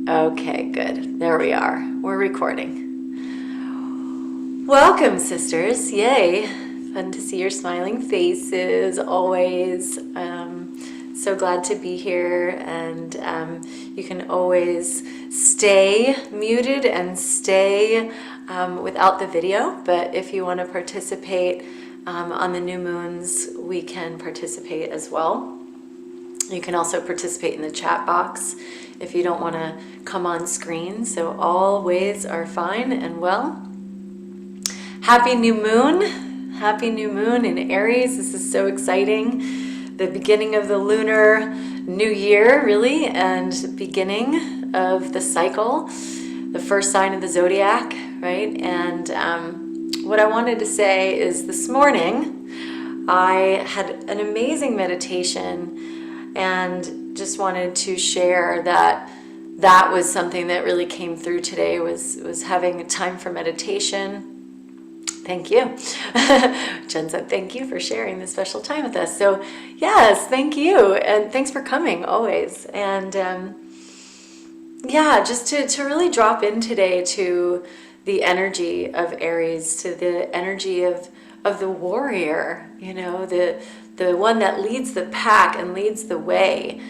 Okay, good. There we are. We're recording. Welcome, sisters. Yay. Fun to see your smiling faces always. So glad to be here. And you can always stay muted and stay without the video. But if you want to participate on the new moons, we can participate as well. You can also participate in the chat box if you don't want to come on screen. So all ways are fine and well. Happy new moon. Happy new moon in Aries. This is so exciting. The beginning of the lunar new year, really, and beginning of the cycle, the first sign of the zodiac, right? And what I wanted to say is this morning, I had an amazing meditation and just wanted to share that that was something that really came through today, was having a time for meditation. Thank you. Jen said, thank you for sharing this special time with us. So yes, thank you. And thanks for coming always. And yeah, just to really drop in today to the energy of Aries, to the energy of the warrior, you know, the one that leads the pack and leads the way.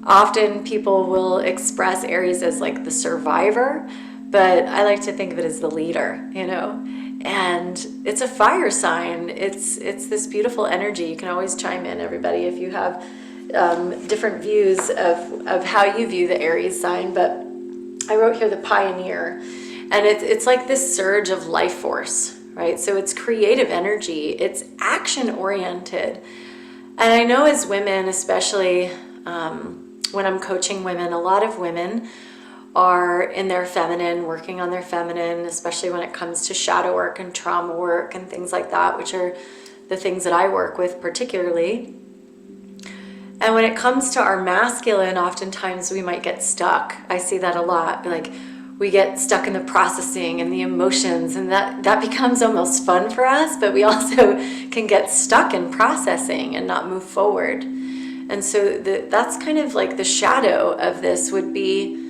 Often people will express Aries as like the survivor, but I like to think of it as the leader, you know. And it's a fire sign. It's this beautiful energy. You can always chime in, everybody, if you have different views of how you view the Aries sign. But I wrote here the pioneer, and it's like this surge of life force, right? So it's creative energy. It's action oriented. And I know as women, especially when I'm coaching women, a lot of women are in their feminine, working on their feminine, especially when it comes to shadow work and trauma work and things like that, which are the things that I work with particularly. And when it comes to our masculine, oftentimes we might get stuck. I see that a lot. Like we get stuck in the processing and the emotions, and that becomes almost fun for us, but we also can get stuck in processing and not move forward. And so that's kind of like the shadow of this would be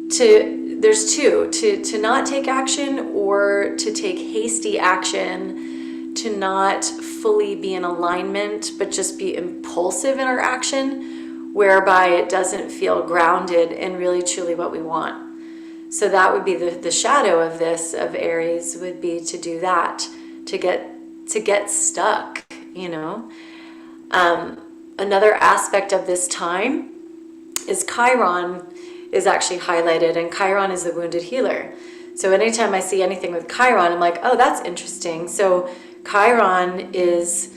there's two, to not take action or to take hasty action, to not fully be in alignment, but just be impulsive in our action, whereby it doesn't feel grounded in really truly what we want. So that would be the shadow of this, of Aries, would be to do that, to get stuck, you know. Another aspect of this time is Chiron is actually highlighted, and Chiron is the wounded healer. So anytime I see anything with Chiron, I'm like, oh, that's interesting. So Chiron is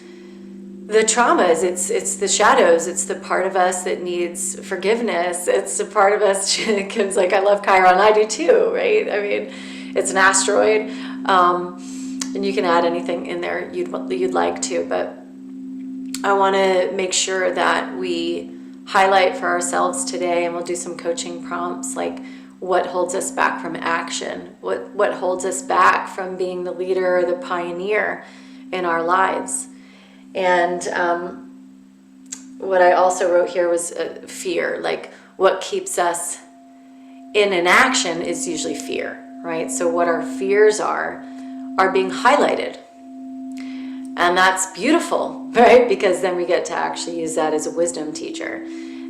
the traumas, it's the shadows, it's the part of us that needs forgiveness. It's the part of us, Kim's like, I love Chiron, I do too, right? I mean, it's an asteroid, and you can add anything in there you'd like to, but I want to make sure that we highlight for ourselves today, and we'll do some coaching prompts, like what holds us back from action, what holds us back from being the leader or the pioneer in our lives. And what I also wrote here was fear, like what keeps us in inaction is usually fear, right? So what our fears are being highlighted. And that's beautiful, right? Because then we get to actually use that as a wisdom teacher.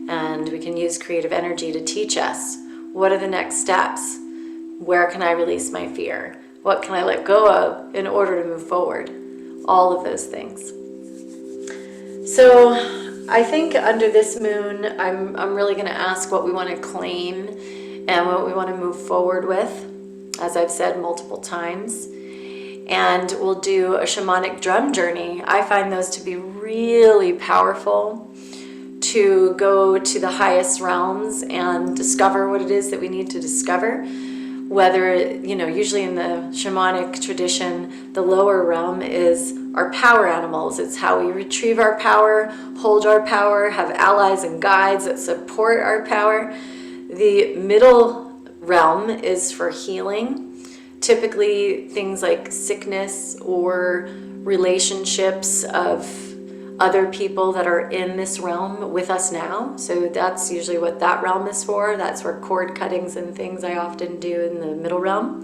And we can use creative energy to teach us, what are the next steps? Where can I release my fear? What can I let go of in order to move forward? All of those things. So I think under this moon, I'm really going to ask what we want to claim and what we want to move forward with, as I've said multiple times. And we'll do a shamanic drum journey. I find those to be really powerful, to go to the highest realms and discover what it is that we need to discover. Whether, you know, usually in the shamanic tradition, the lower realm is our power animals. It's how we retrieve our power, hold our power, have allies and guides that support our power. The middle realm is for healing. Typically things like sickness or relationships of other people that are in this realm with us now. So that's usually what that realm is for. That's where cord cuttings and things I often do in the middle realm.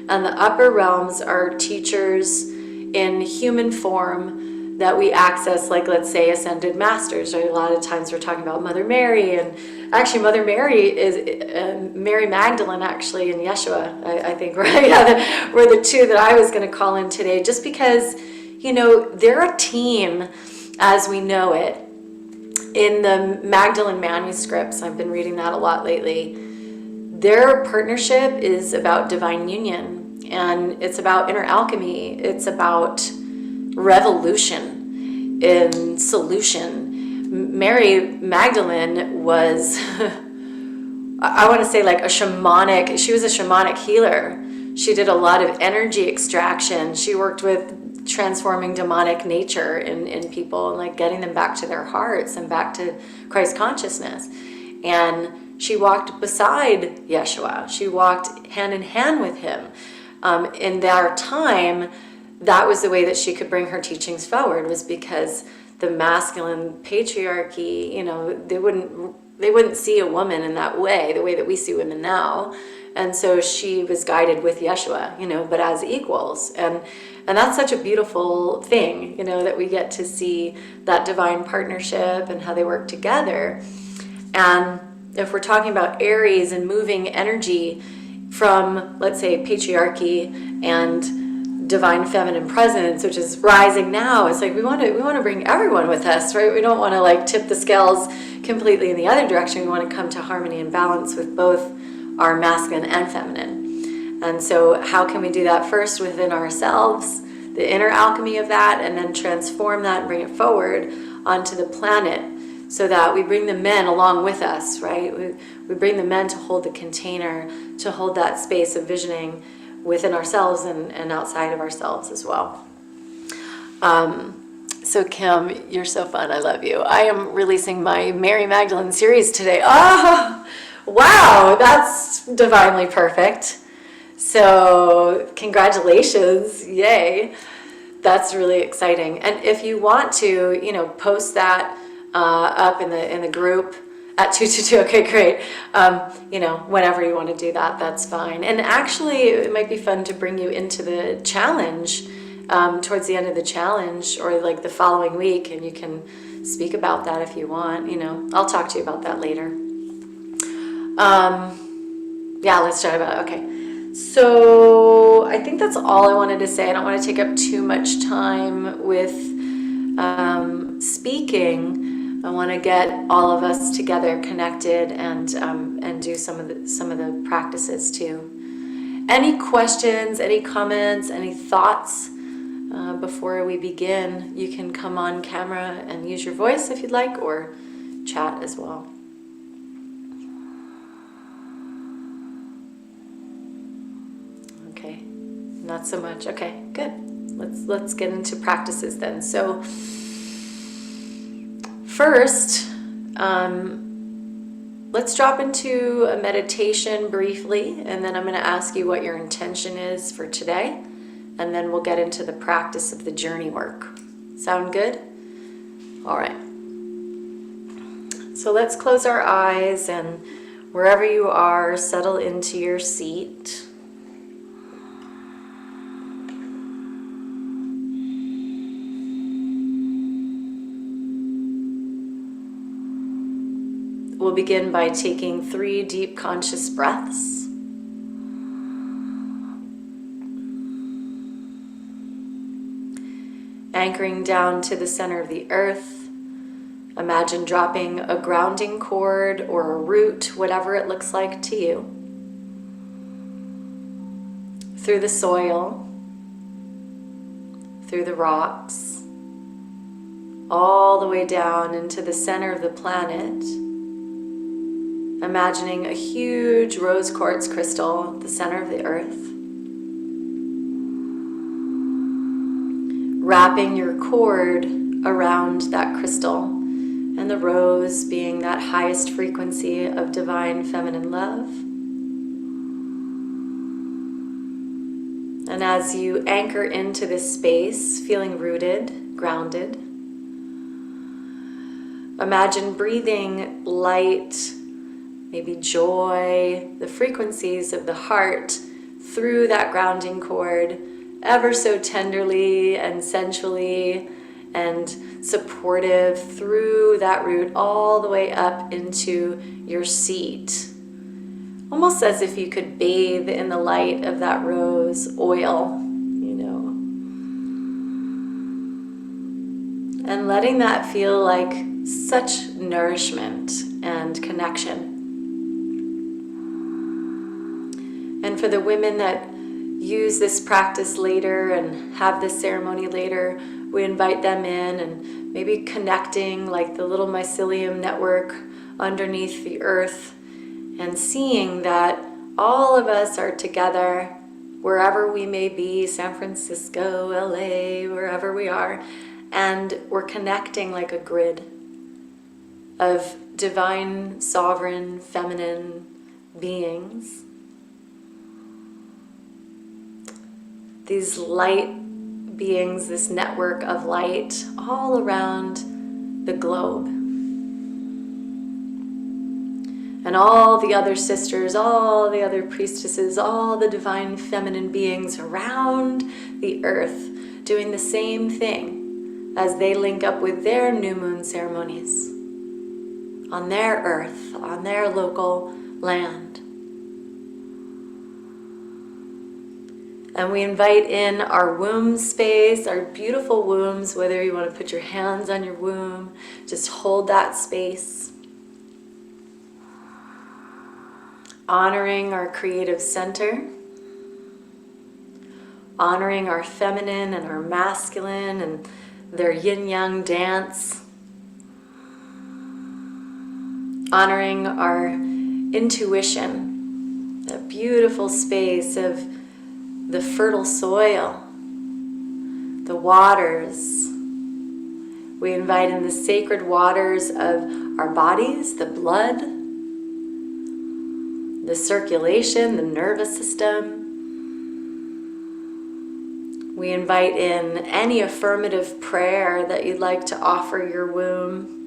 And the upper realms are teachers in human form that we access, like let's say ascended masters. Right? A lot of times we're talking about Mother Mary, and actually Mother Mary is Mary Magdalene, actually, and Yeshua, I think, right? Yeah, were the two that I was going to call in today, just because, you know, they're a team as we know it. In the Magdalene manuscripts, I've been reading that a lot lately, their partnership is about divine union, and it's about inner alchemy. It's about revolution in solution. Mary Magdalene was, I want to say like she was a shamanic healer. She did a lot of energy extraction. She worked with transforming demonic nature in people and like getting them back to their hearts and back to Christ consciousness. And she walked beside Yeshua. She walked hand in hand with him. In their time, that was the way that she could bring her teachings forward, was because the masculine patriarchy, you know, they wouldn't see a woman in that way, the way that we see women now. And so she was guided with Yeshua, you know, but as equals. And that's such a beautiful thing, you know, that we get to see that divine partnership and how they work together. And if we're talking about Aries and moving energy from, let's say, patriarchy and divine feminine presence, which is rising now, it's like we want to bring everyone with us, right? We don't want to like tip the scales completely in the other direction. We want to come to harmony and balance with both our masculine and feminine. And so how can we do that? First within ourselves, the inner alchemy of that, and then transform that and bring it forward onto the planet, so that we bring the men along with us, right? We bring the men to hold the container, to hold that space of visioning within ourselves and outside of ourselves as well. So Kim, you're so fun. I love you. I am releasing my Mary Magdalene series today. Oh, wow, that's divinely perfect. So congratulations, yay. That's really exciting. And if you want to, you know, post that up in the group at 222, okay, great. You know, whenever you want to do that, that's fine. And actually, it might be fun to bring you into the challenge towards the end of the challenge, or like the following week, and you can speak about that if you want. You know, I'll talk to you about that later. Yeah, let's chat about it. Okay. So I think that's all I wanted to say. I don't want to take up too much time with speaking. I want to get all of us together, connected, and do some of the practices too. Any questions? Any comments? Any thoughts? Before we begin, you can come on camera and use your voice if you'd like, or chat as well. Okay, not so much. Okay, good. Let's get into practices then. So first, let's drop into a meditation briefly, and then I'm going to ask you what your intention is for today, and then we'll get into the practice of the journey work. Sound good? All right. So let's close our eyes, and wherever you are, settle into your seat. We'll begin by taking 3 deep conscious breaths. Anchoring down to the center of the earth. Imagine dropping a grounding cord or a root, whatever it looks like to you, through the soil, through the rocks, all the way down into the center of the planet. Imagining a huge rose quartz crystal at the center of the earth. Wrapping your cord around that crystal, and the rose being that highest frequency of divine feminine love. And as you anchor into this space, feeling rooted, grounded, Imagine breathing light, maybe joy, the frequencies of the heart through that grounding cord, ever so tenderly and sensually and supportive through that root all the way up into your seat. Almost as if you could bathe in the light of that rose oil, and letting that feel like such nourishment and connection. And for the women that use this practice later and have this ceremony later, we invite them in and maybe connecting like the little mycelium network underneath the earth and seeing that all of us are together wherever we may be, San Francisco, LA, wherever we are, and we're connecting like a grid of divine, sovereign, feminine beings. These light beings, this network of light all around the globe. And all the other sisters, all the other priestesses, all the divine feminine beings around the earth doing the same thing as they link up with their new moon ceremonies on their earth, on their local land. And we invite in our womb space, our beautiful wombs, whether you want to put your hands on your womb, just hold that space. Honoring our creative center, honoring our feminine and our masculine and their yin-yang dance, honoring our intuition, that beautiful space of the fertile soil, the waters. We invite in the sacred waters of our bodies, the blood, the circulation, the nervous system. We invite in any affirmative prayer that you'd like to offer your womb.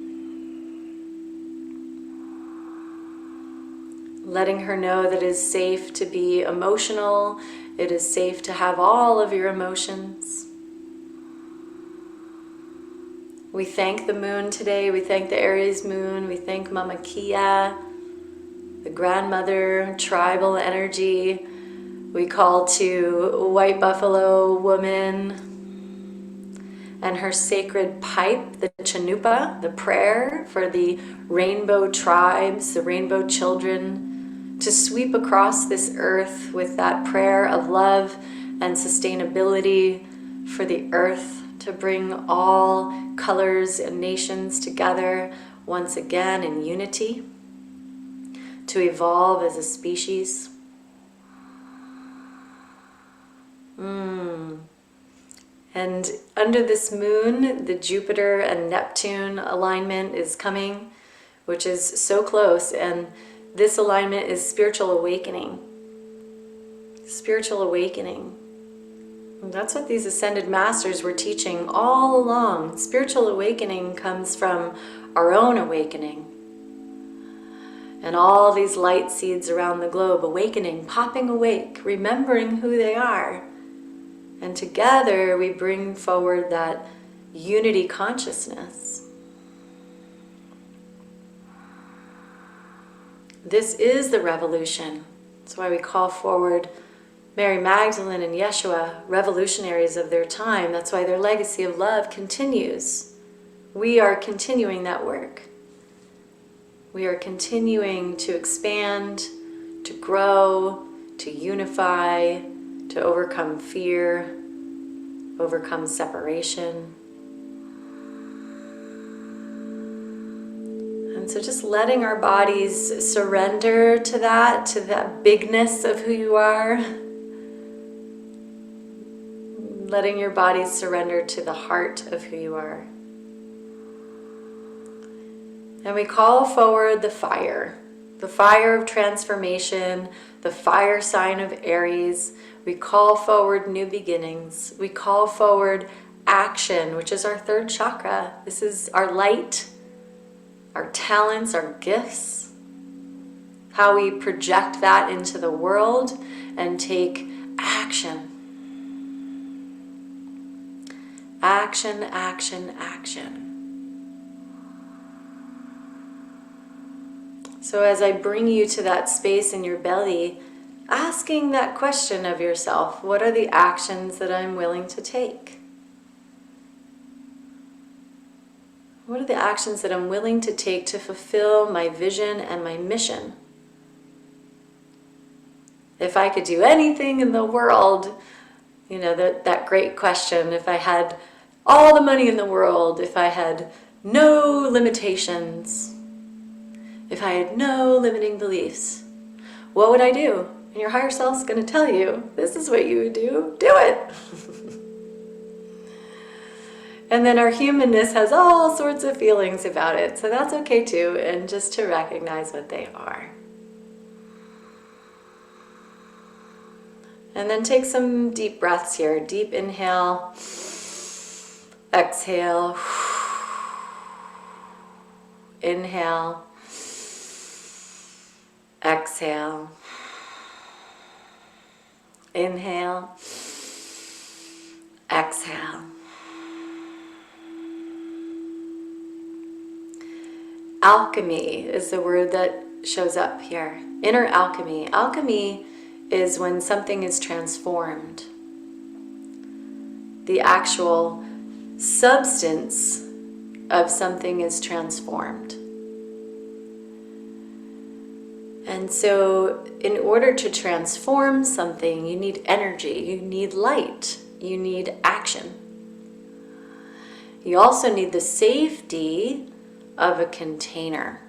Letting her know that it is safe to be emotional. It is safe to have all of your emotions. We thank the moon today. We thank the Aries moon. We thank Mama Kia, the grandmother, tribal energy. We call to White Buffalo woman and her sacred pipe, the Chanupa, the prayer for the rainbow tribes, the rainbow children, to sweep across this earth with that prayer of love and sustainability for the earth, to bring all colors and nations together once again in unity, to evolve as a species. And under this moon, the Jupiter and Neptune alignment is coming, which is so close. And this alignment is spiritual awakening. Spiritual awakening. And that's what these ascended masters were teaching all along. Spiritual awakening comes from our own awakening. And all these light seeds around the globe awakening, popping awake, remembering who they are. And together we bring forward that unity consciousness. This is the revolution. That's why we call forward Mary Magdalene and Yeshua, revolutionaries of their time. That's why their legacy of love continues. We are continuing that work. We are continuing to expand, to grow, to unify, to overcome fear, overcome separation. And so just letting our bodies surrender to that bigness of who you are. Letting your bodies surrender to the heart of who you are. And we call forward the fire of transformation, the fire sign of Aries. We call forward new beginnings. We call forward action, which is our third chakra. This is our light, our talents, our gifts, how we project that into the world and take action. Action, action, action. So as I bring you to that space in your belly, asking that question of yourself, what are the actions that I'm willing to take? What are the actions that I'm willing to take to fulfill my vision and my mission? If I could do anything in the world, you know, that great question, if I had all the money in the world, if I had no limitations, if I had no limiting beliefs, what would I do? And your higher self's going to tell you, this is what you would do. Do it! And then our humanness has all sorts of feelings about it, so that's okay too, and just to recognize what they are. And then take some deep breaths here. Deep inhale, exhale, inhale, exhale, inhale, exhale. Alchemy is the word that shows up here. Inner alchemy. Alchemy is when something is transformed. The actual substance of something is transformed. And so in order to transform something, you need energy, you need light, you need action. You also need the safety of a container.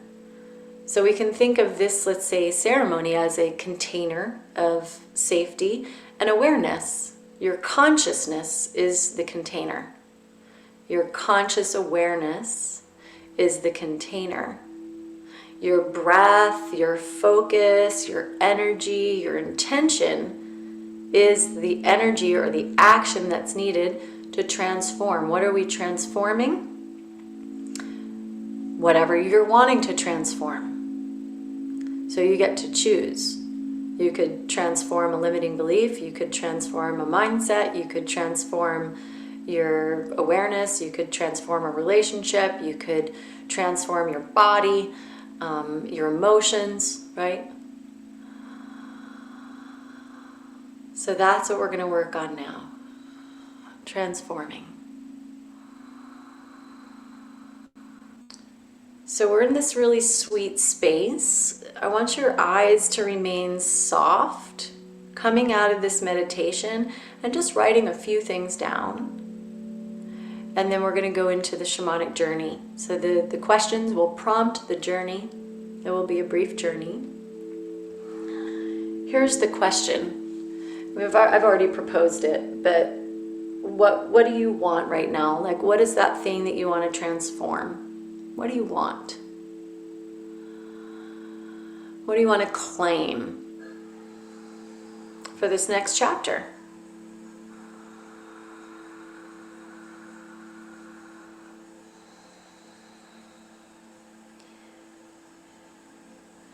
So we can think of this, let's say, ceremony as a container of safety and awareness. Your consciousness is the container. Your conscious awareness is the container. Your breath, your focus, your energy, your intention is the energy or the action that's needed to transform. What are we transforming? Whatever you're wanting to transform. So you get to choose. You could transform a limiting belief, you could transform a mindset, you could transform your awareness, you could transform a relationship, you could transform your body, your emotions, right? So that's what we're going to work on now. Transforming. So we're in this really sweet space. I want your eyes to remain soft, coming out of this meditation and just writing a few things down. And then we're going to go into the shamanic journey. So the questions will prompt the journey. It will be a brief journey. Here's the question. I've already proposed it, but what do you want right now? Like, what is that thing that you want to transform? What do you want? What do you want to claim for this next chapter?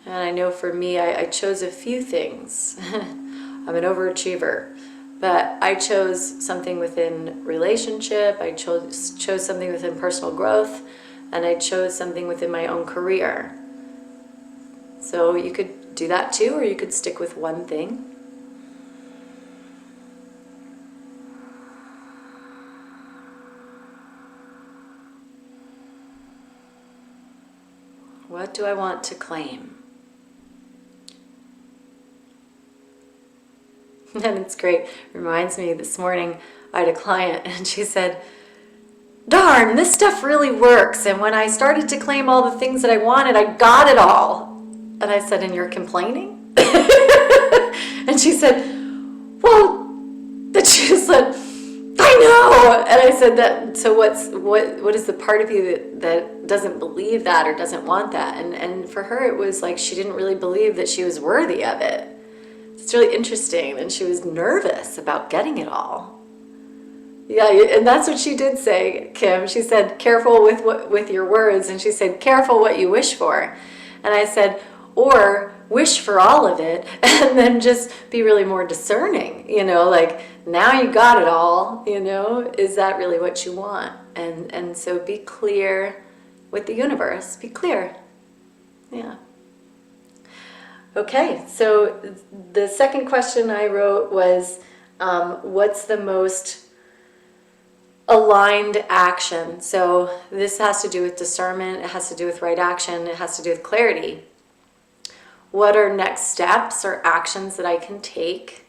And I know for me, I chose a few things. I'm an overachiever, but I chose something within relationship, I chose something within personal growth, and I chose something within my own career. So you could do that too, or you could stick with one thing. What do I want to claim? And it's great. It reminds me, this morning I had a client and she said, darn, this stuff really works. And when I started to claim all the things that I wanted, I got it all. And I said, and you're complaining? And she said, well, that she said, I know. And I said, that. So what is the part of you that doesn't believe that or doesn't want that? And for her, it was like she didn't really believe that she was worthy of it. It's really interesting. And she was nervous about getting it all. Yeah, and that's what she did say, Kim. She said, careful with your words. And she said, careful what you wish for. And I said, or wish for all of it and then just be really more discerning, like now you got it all, is that really what you want? And so be clear with the universe, be clear. Yeah. Okay, so the second question I wrote was, what's the most aligned action? So this has to do with discernment, it has to do with right action, it has to do with clarity. What are next steps or actions that I can take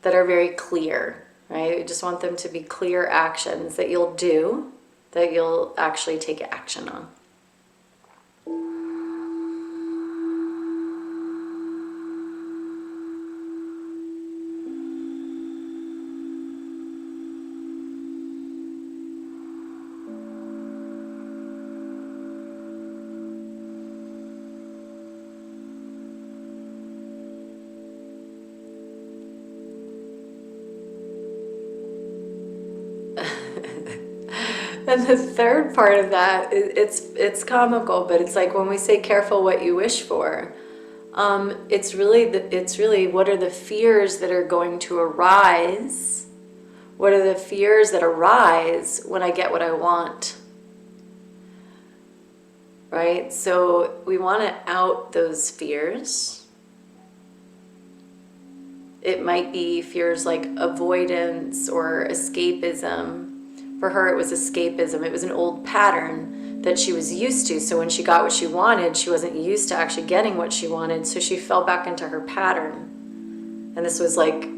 that are very clear, right? I just want them to be clear actions that you'll do, that you'll actually take action on. And the third part of that, it's comical, but it's like when we say careful what you wish for, it's really what are the fears that are going to arise? What are the fears that arise when I get what I want? Right? So we want to out those fears. It might be fears like avoidance or escapism. For her, it was escapism. It was an old pattern that she was used to. So when she got what she wanted, she wasn't used to actually getting what she wanted. So she fell back into her pattern. And this was like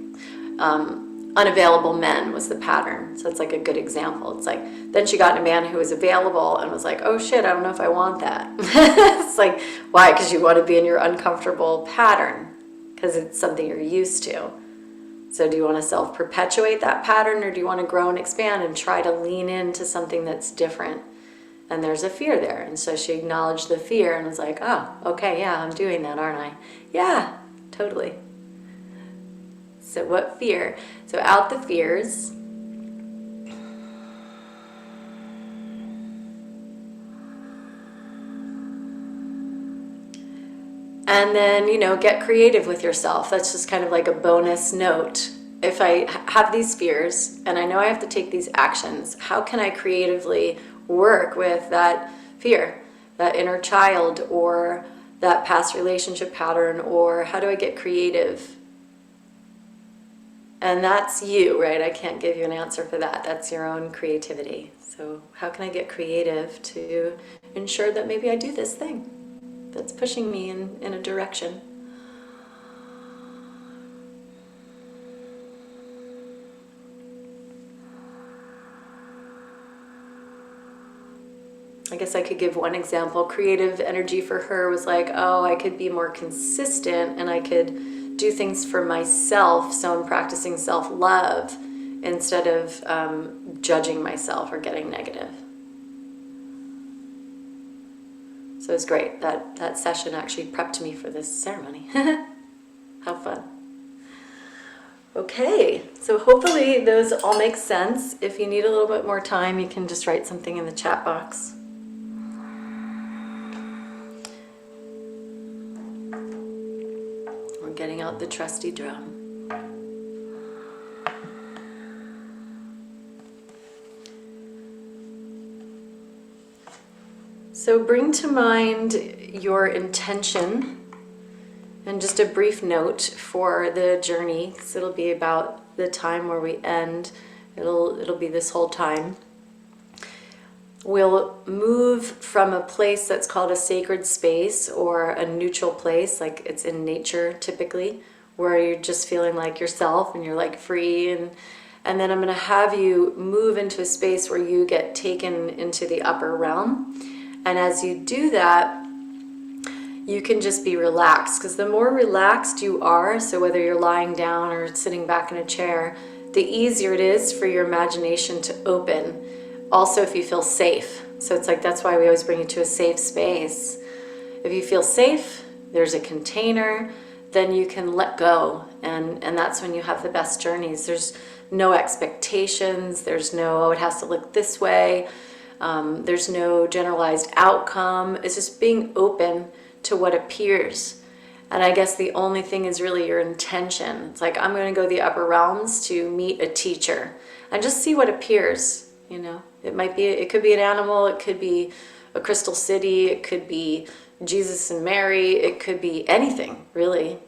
unavailable men was the pattern. So it's like a good example. It's like, then she got a man who was available and was like, oh shit, I don't know if I want that. It's like, why? Because you want to be in your uncomfortable pattern because it's something you're used to. So do you want to self-perpetuate that pattern, or do you want to grow and expand and try to lean into something that's different? And there's a fear there. And so she acknowledged the fear and was like, oh, okay, yeah, I'm doing that, aren't I? Yeah, totally. So what fear? So out the fears. And then, get creative with yourself. That's just kind of like a bonus note. If I have these fears and I know I have to take these actions, how can I creatively work with that fear, that inner child, or that past relationship pattern, or how do I get creative? And that's you, right? I can't give you an answer for that. That's your own creativity. So how can I get creative to ensure that maybe I do this thing that's pushing me in a direction? I guess I could give one example. Creative energy for her was like, oh, I could be more consistent and I could do things for myself. So I'm practicing self-love instead of judging myself or getting negative. So it was great. That session actually prepped me for this ceremony. How fun. Okay, so hopefully those all make sense. If you need a little bit more time, you can just write something in the chat box. We're getting out the trusty drum. So bring to mind your intention and just a brief note for the journey, because it'll be about the time where we end. It'll be this whole time. We'll move from a place that's called a sacred space or a neutral place, like it's in nature typically, where you're just feeling like yourself and you're like free, and then I'm going to have you move into a space where you get taken into the upper realm. And as you do that, you can just be relaxed, because the more relaxed you are, so whether you're lying down or sitting back in a chair, the easier it is for your imagination to open. Also, if you feel safe. So it's like, that's why we always bring you to a safe space. If you feel safe, there's a container, then you can let go, and that's when you have the best journeys. There's no expectations, there's no, oh, it has to look this way, there's no generalized outcome. It's just being open to what appears. And I guess the only thing is really your intention. It's like, I'm going to go the upper realms to meet a teacher and just see what appears. You know, it could be an animal, it could be a crystal city, it could be Jesus and Mary, it could be anything really,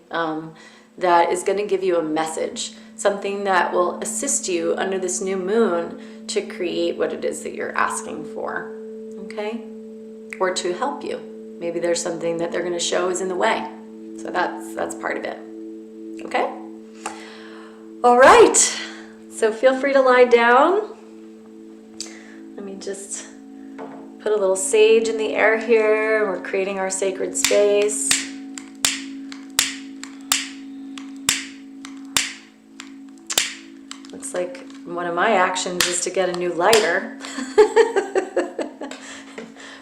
that is going to give you a message, something that will assist you under this new moon to create what it is that you're asking for, okay? Or to help you. Maybe there's something that they're going to show is in the way. So that's part of it, okay? All right, so feel free to lie down. Let me just put a little sage in the air here. We're creating our sacred space. Looks like one of my actions is to get a new lighter.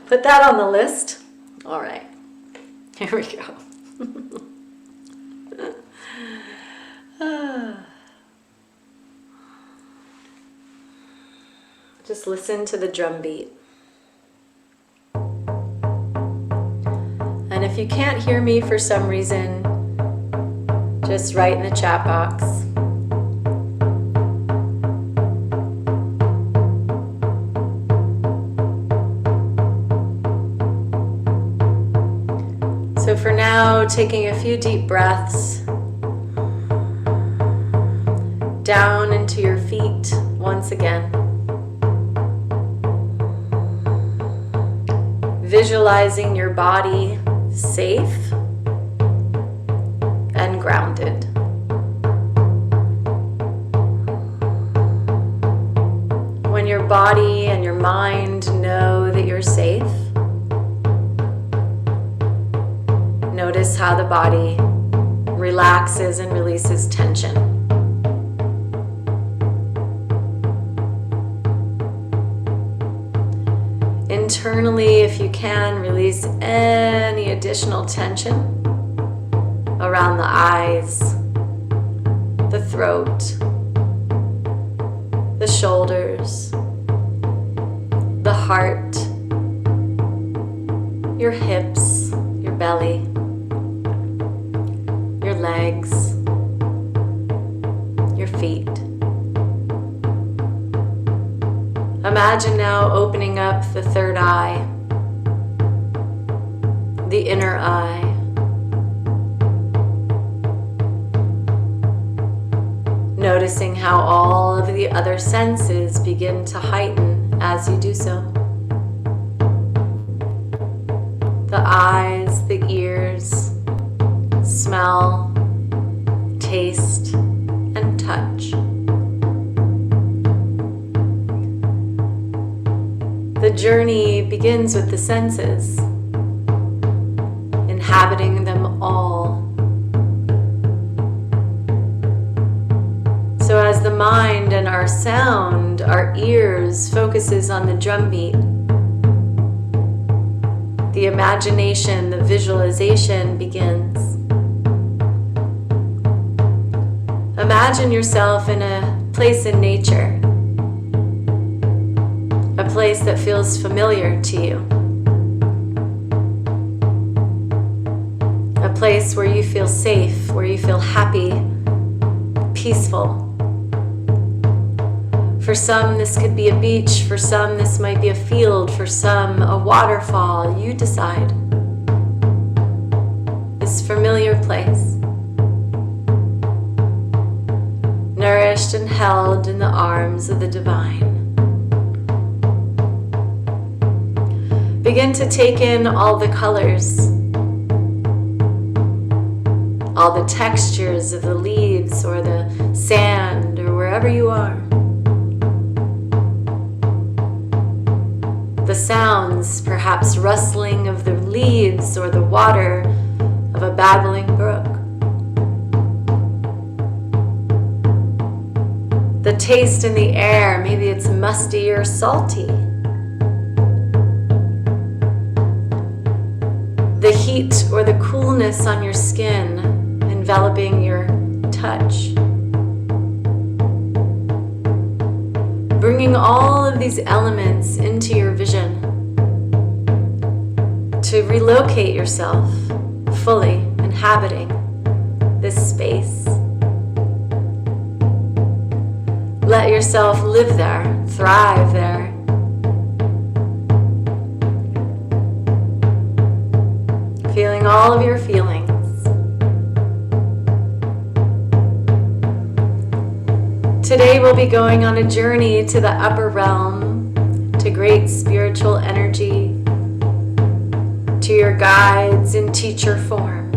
Put that on the list. All right, here we go. Just listen to the drum beat. And if you can't hear me for some reason, just write in the chat box. So for now, taking a few deep breaths down into your feet once again. Visualizing your body safe and grounded. When your body and your mind know that you're safe, notice how the body relaxes and releases tension. Internally, if you can, release any additional tension around the eyes, the throat, the shoulders, the heart, your hips, your belly, your legs, your feet. Imagine now opening up the third eye, the inner eye. Noticing how all of the other senses begin to heighten as you do so. The eyes, the ears, smell, taste, and touch. The journey begins with the senses, inhabiting them all. So as the mind and our sound, our ears focuses on the drum beat, the imagination, the visualization begins. Imagine yourself in a place in nature, a place that feels familiar to you, a place where you feel safe, where you feel happy, peaceful. For some, this could be a beach. For some, this might be a field. For some, a waterfall. You decide. This familiar place, nourished and held in the arms of the divine. Begin to take in all the colors, all the textures of the leaves or the sand or wherever you are. The sounds, perhaps rustling of the leaves or the water of a babbling brook. The taste in the air, maybe it's musty or salty. The heat or the coolness on your skin, and enveloping your touch. Bringing all of these elements into your vision to relocate yourself, fully inhabiting this space. Let yourself live there, thrive there. Feeling all of your feelings. Today we'll be going on a journey to the upper realm, to great spiritual energy, to your guides in teacher form.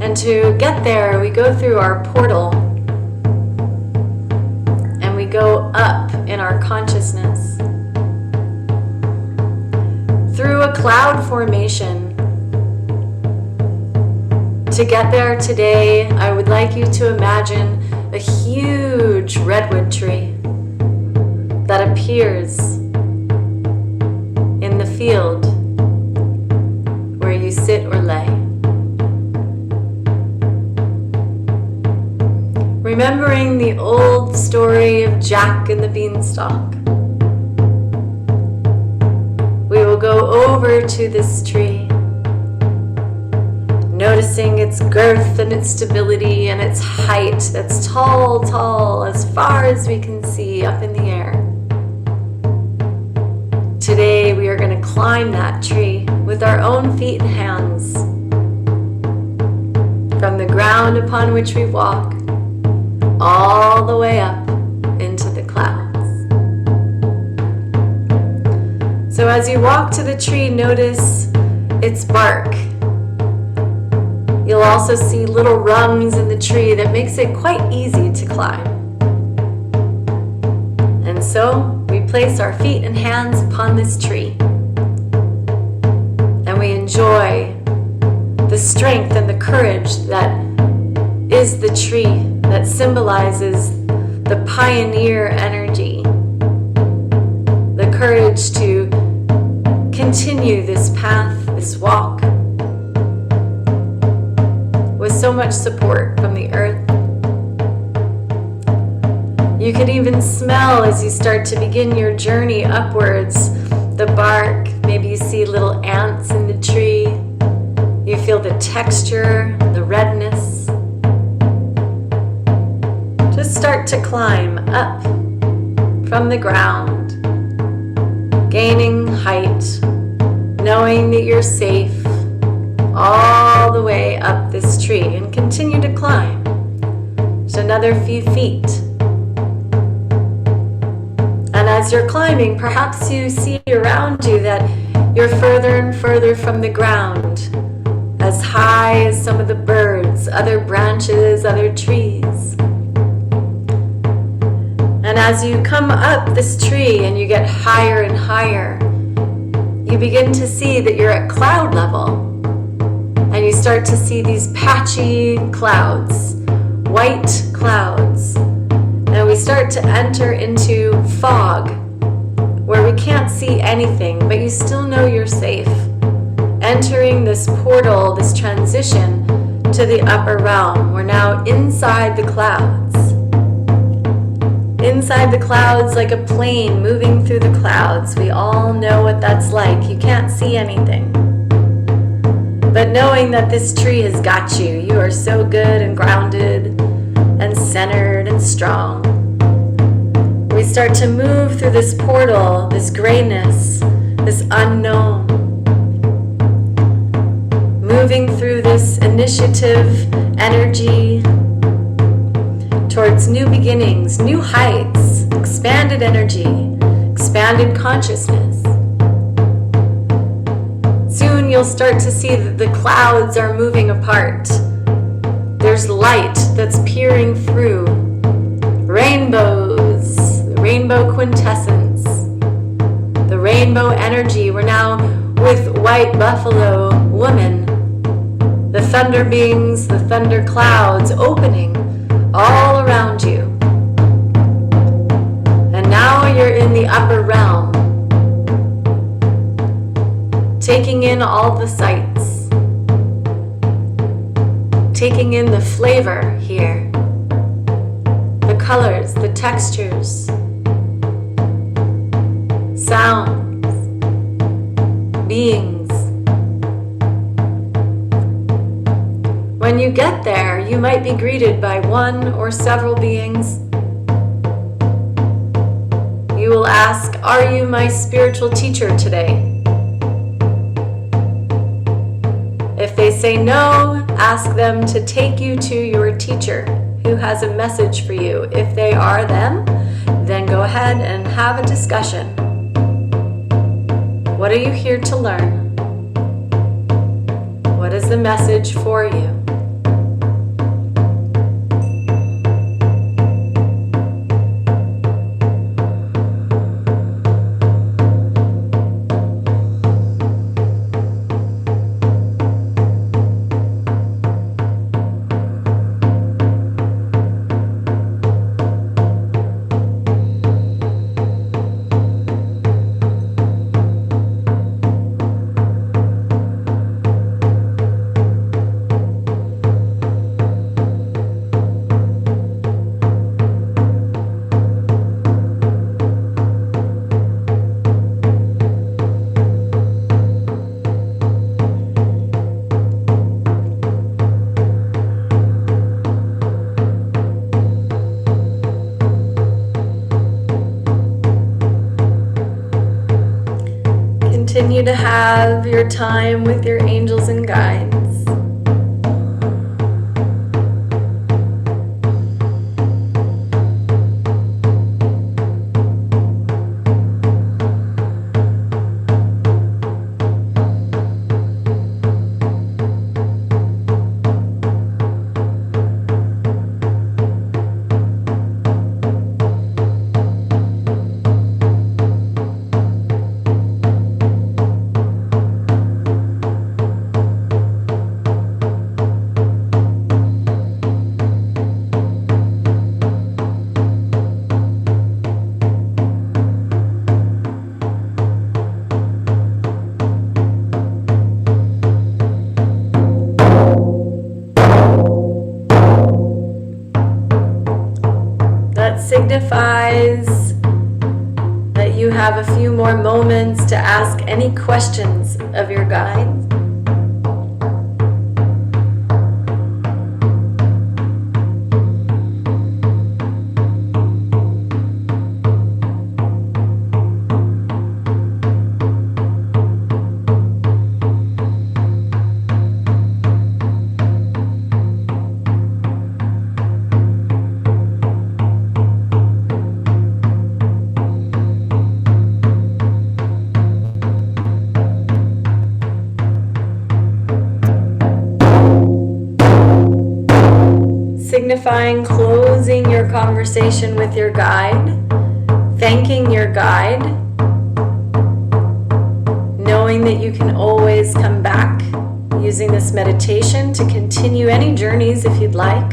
And to get there, we go through our portal and we go up in our consciousness through a cloud formation. To get there today, I would like you to imagine a huge redwood tree that appears in the field where you sit or lay. Remembering the old story of Jack and the Beanstalk, we will go over to this tree, noticing its girth and its stability and its height that's tall, tall, as far as we can see up in the air. Today we are going to climb that tree with our own feet and hands, from the ground upon which we walk, all the way up into the clouds. So as you walk to the tree, notice its bark. You'll also see little rungs in the tree that makes it quite easy to climb. And so we place our feet and hands upon this tree, and we enjoy the strength and the courage that is the tree, that symbolizes the pioneer energy, the courage to continue this path, this walk, with so much support from the earth. You could even smell as you start to begin your journey upwards the bark. Maybe you see little ants in the tree. You feel the texture, the redness. Just start to climb up from the ground, gaining height, knowing that you're safe, all the way up this tree, and continue to climb. Just another few feet. And as you're climbing, perhaps you see around you that you're further and further from the ground, as high as some of the birds, other branches, other trees. And as you come up this tree and you get higher and higher, you begin to see that you're at cloud level. And you start to see these patchy clouds, white clouds. And we start to enter into fog, where we can't see anything, but you still know you're safe. Entering this portal, this transition to the upper realm. We're now inside the clouds. Inside the clouds, like a plane moving through the clouds. We all know what that's like. You can't see anything. But knowing that this tree has got you, you are so good and grounded and centered and strong. We start to move through this portal, this grayness, this unknown. Moving through this initiative energy towards new beginnings, new heights, expanded energy, expanded consciousness. Soon you'll start to see that the clouds are moving apart. There's light that's peering through. Rainbows, the rainbow quintessence, the rainbow energy. We're now with white buffalo woman, the thunder beings, the thunder clouds opening all around you. And now you're in the upper realm, taking in all the sights, taking in the flavor here, the colors, the textures, sounds, beings. When you get there, you might be greeted by one or several beings. You will ask, "Are you my spiritual teacher today?" If they say no, ask them to take you to your teacher who has a message for you. If they are them, then go ahead and have a discussion. What are you here to learn? What is the message for you? Continue to have your time with your angels and guides. Signifies that you have a few more moments to ask any questions of your guides. Signifying closing your conversation with your guide, thanking your guide, knowing that you can always come back using this meditation to continue any journeys if you'd like.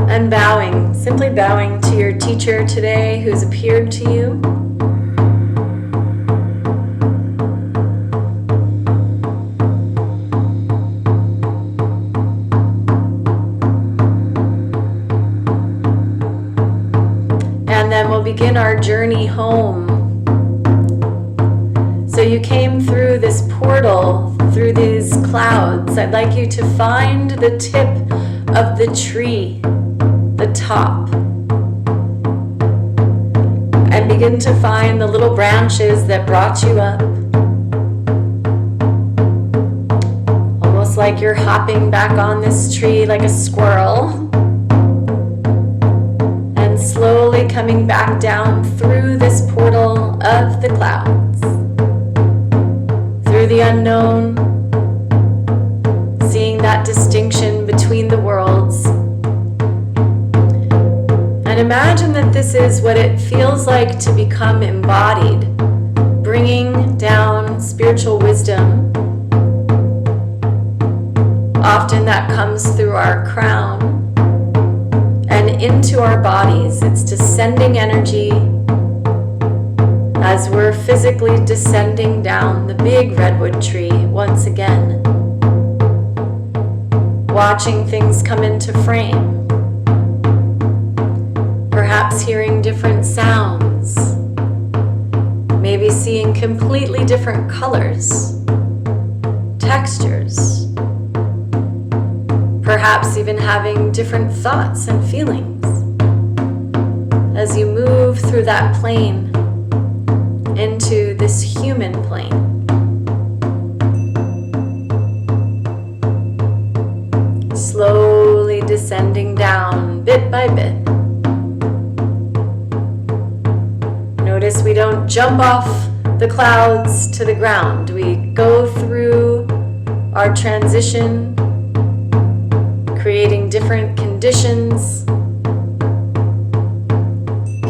And bowing, simply bowing to your teacher today who's appeared to you. Begin our journey home. So you came through this portal, through these clouds. I'd like you to find the tip of the tree, the top, and begin to find the little branches that brought you up. Almost like you're hopping back on this tree like a squirrel. Slowly coming back down through this portal of the clouds, through the unknown, seeing that distinction between the worlds. And imagine that this is what it feels like to become embodied, bringing down spiritual wisdom. Often that comes through our crown and into our bodies. It's descending energy as we're physically descending down the big redwood tree once again, watching things come into frame, perhaps hearing different sounds, maybe seeing completely different colors, textures, perhaps even having different thoughts and feelings as you move through that plane into this human plane. Slowly descending down bit by bit. Notice we don't jump off the clouds to the ground. We go through our transition, creating different conditions,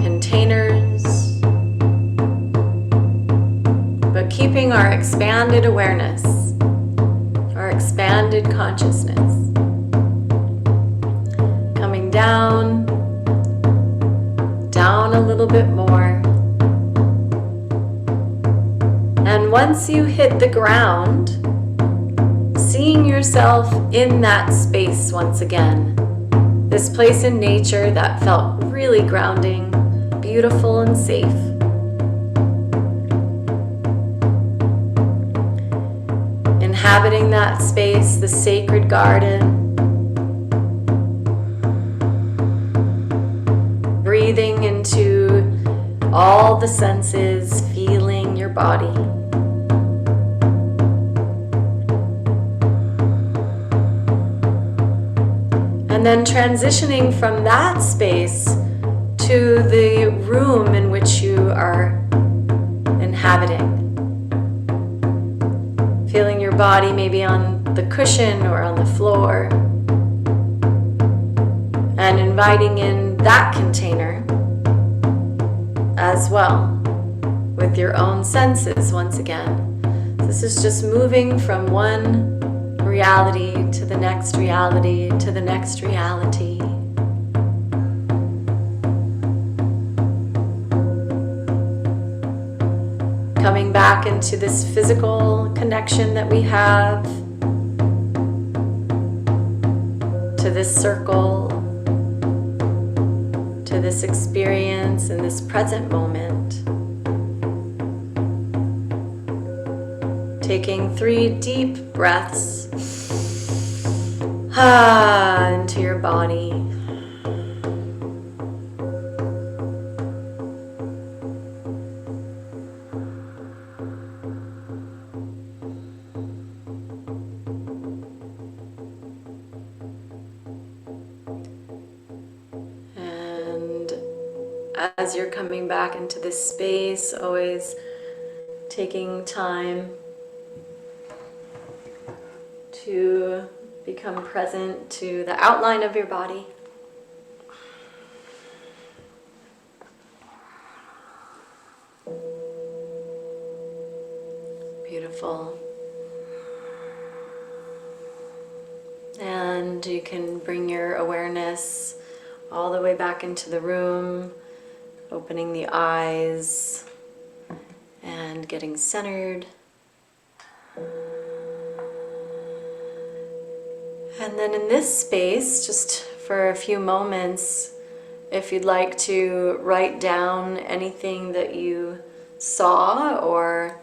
containers, but keeping our expanded awareness, our expanded consciousness. Coming down, down a little bit more. And once you hit the ground, seeing yourself in that space once again. This place in nature that felt really grounding, beautiful and safe. Inhabiting that space, the sacred garden. Breathing into all the senses, feeling your body. And then transitioning from that space to the room in which you are inhabiting. Feeling your body maybe on the cushion or on the floor. And inviting in that container as well with your own senses once again. This is just moving from one reality to the next reality to the next reality. Coming back into this physical connection that we have to this circle, to this experience in this present moment. Taking 3 deep breaths into your body. And as you're coming back into this space, always taking time to become present to the outline of your body. Beautiful. And you can bring your awareness all the way back into the room, opening the eyes and getting centered. And then in this space, just for a few moments, if you'd like to write down anything that you saw, or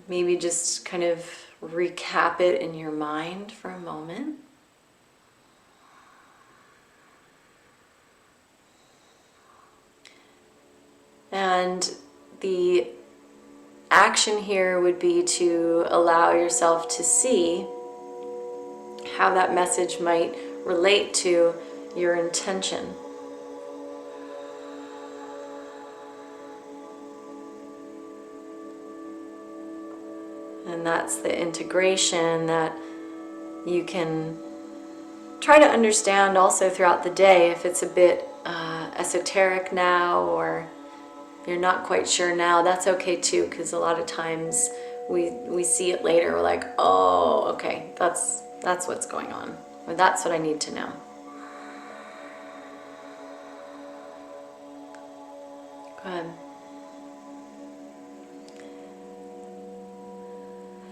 maybe just kind of recap it in your mind for a moment. And the action here would be to allow yourself to see how that message might relate to your intention. And that's the integration that you can try to understand also throughout the day. If it's a bit esoteric now, or you're not quite sure now, that's okay too, because a lot of times we see it later, we're like, oh, okay, that's what's going on, or that's what I need to know. Good.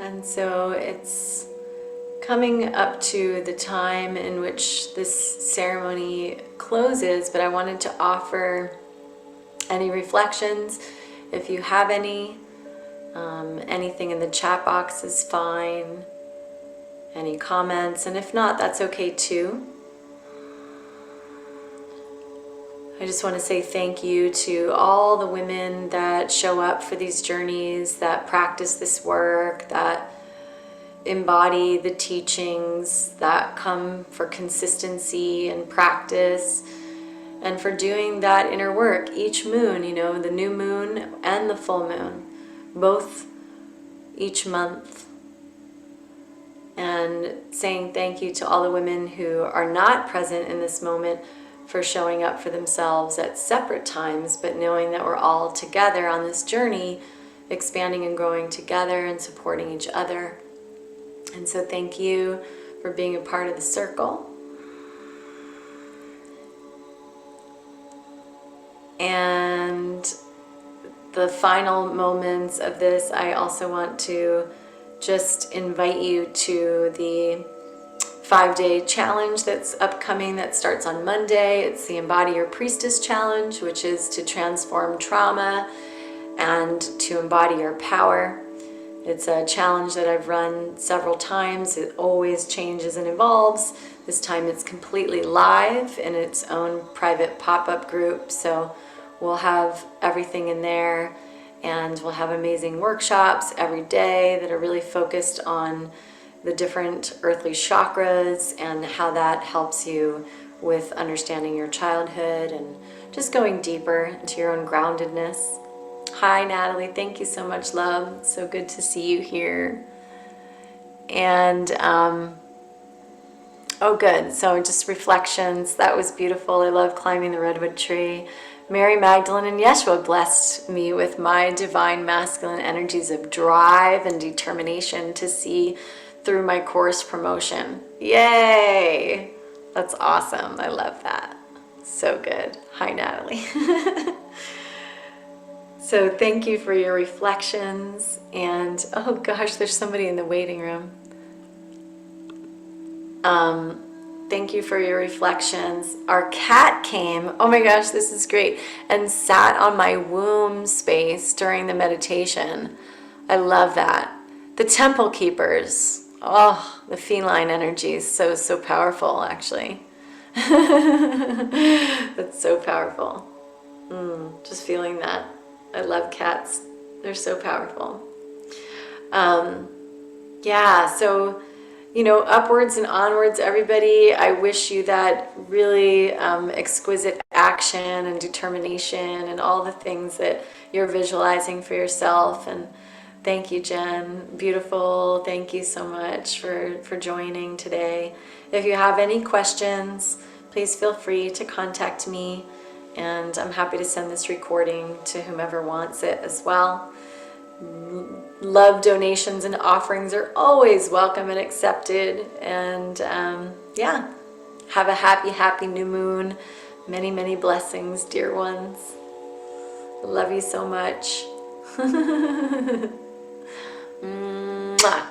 And so it's coming up to the time in which this ceremony closes, but I wanted to offer any reflections. If you have any, anything in the chat box is fine. Any comments, and if not, that's okay too. I just want to say thank you to all the women that show up for these journeys, that practice this work, that embody the teachings, that come for consistency and practice, and for doing that inner work each moon, you know, the new moon and the full moon, both each month. And saying thank you to all the women who are not present in this moment for showing up for themselves at separate times, but knowing that we're all together on this journey, expanding and growing together and supporting each other. And so thank you for being a part of the circle. And the final moments of this, I also want to just invite you to the 5-day challenge that's upcoming that starts on Monday. It's the Embody Your Priestess Challenge, which is to transform trauma and to embody your power. It's a challenge that I've run several times. It always changes and evolves. This time it's completely live in its own private pop-up group. So we'll have everything in there, and we'll have amazing workshops every day that are really focused on the different earthly chakras and how that helps you with understanding your childhood and just going deeper into your own groundedness. Hi, Natalie. Thank you so much, love. So good to see you here. And, oh, good. So just reflections. That was beautiful. I love climbing the redwood tree. Mary Magdalene and Yeshua blessed me with my divine masculine energies of drive and determination to see through my course promotion. Yay! That's awesome. I love that. So good. Hi, Natalie. So thank you for your reflections. And oh gosh, there's somebody in the waiting room. Thank you for your reflections. Our cat came, oh my gosh, this is great, and sat on my womb space during the meditation. I love that. The temple keepers. Oh, the feline energy is so powerful, actually. That's so powerful. Just feeling that. I love cats. They're so powerful. Yeah, so, you know, upwards and onwards, everybody. I wish you that really exquisite action and determination and all the things that you're visualizing for yourself. And thank you, Jen. Beautiful. Thank you so much for joining today. If you have any questions, please feel free to contact me, and I'm happy to send this recording to whomever wants it as well. Love donations and offerings are always welcome and accepted. And yeah, have a happy new moon. Many blessings, dear ones. Love you so much. Mwah.